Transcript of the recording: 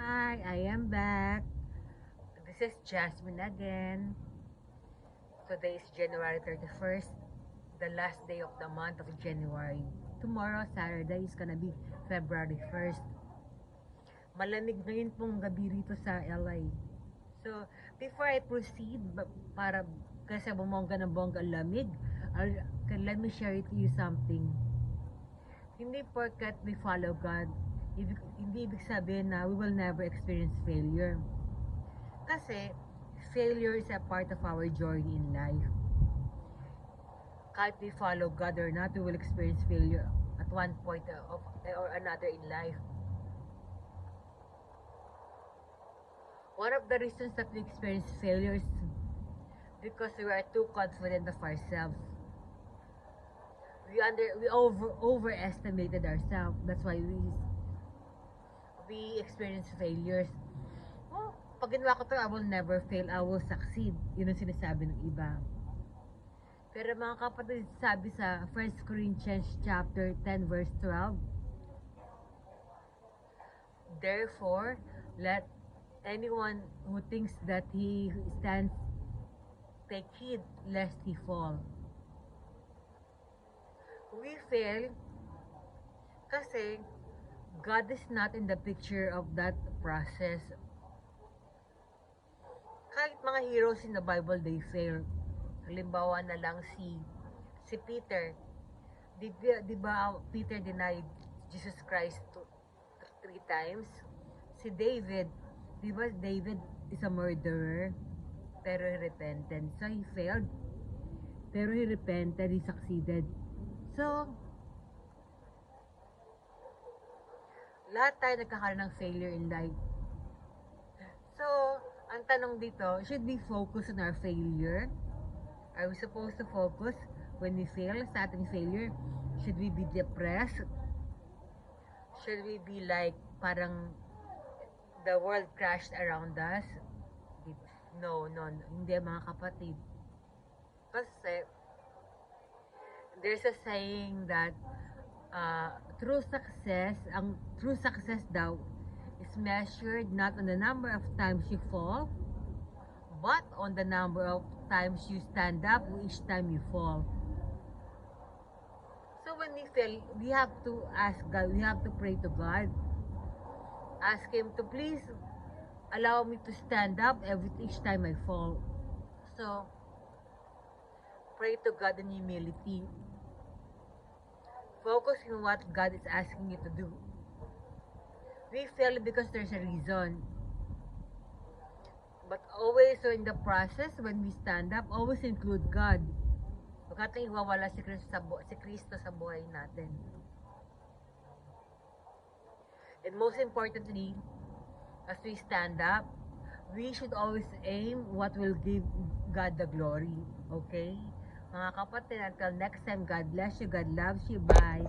Hi, I am back. This is Jasmine again. Today is January 31st, the last day of the month of January. Tomorrow, Saturday, is gonna be February 1st. Malamig ngayon pong gabi rito sa LA. So, before I proceed, para kasi bumongga ng bongga ang lamig, let me share it to you something. Hindi porket we follow God, hindi ibig sabihin na we will never experience failure. Kasi, failure is a part of our journey in life. Kahit we follow God or not, we will experience failure at one point or another in life. One of the reasons that we experience failure is because we are too confident of ourselves. We overestimated ourselves. That's why we experience failures. Oh, pag ginawa ko to, I will never fail, I will succeed. Yun ang sinasabi ng iba. Pero mga kapatid, sabi sa 1 Corinthians chapter 10 verse 12, therefore, let anyone who thinks that he stands take heed lest he fall. We fail kasi God is not in the picture of that process. Kahit mga heroes in the Bible, they fail. Halimbawa na lang si Peter. Di ba Peter denied Jesus Christ 3 times? Si David, di ba David is a murderer, pero he repented. So he failed, pero he repented, he succeeded. So, lahat tayo nagkakaroon ng failure in life. So, ang tanong dito, should we focus on our failure? Are we supposed to focus when we fail sa ating failure? Should we be depressed? Should we be like parang the world crashed around us? No, hindi mga kapatid. Kasi, there's a saying that true success daw is measured not on the number of times you fall, but on the number of times you stand up each time you fall. So when we fail, we have to ask God, we have to pray to God. Ask Him to please allow me to stand up each time I fall. So, pray to God in humility. Focus on what God is asking you to do. We fail because there's a reason. But always, so in the process, when we stand up, always include God. Huwag natin iwawala si Kristo sa buhay natin. And most importantly, as we stand up, we should always aim what will give God the glory. Okay? Mga kapatid, until next time, God bless you, God loves you, bye!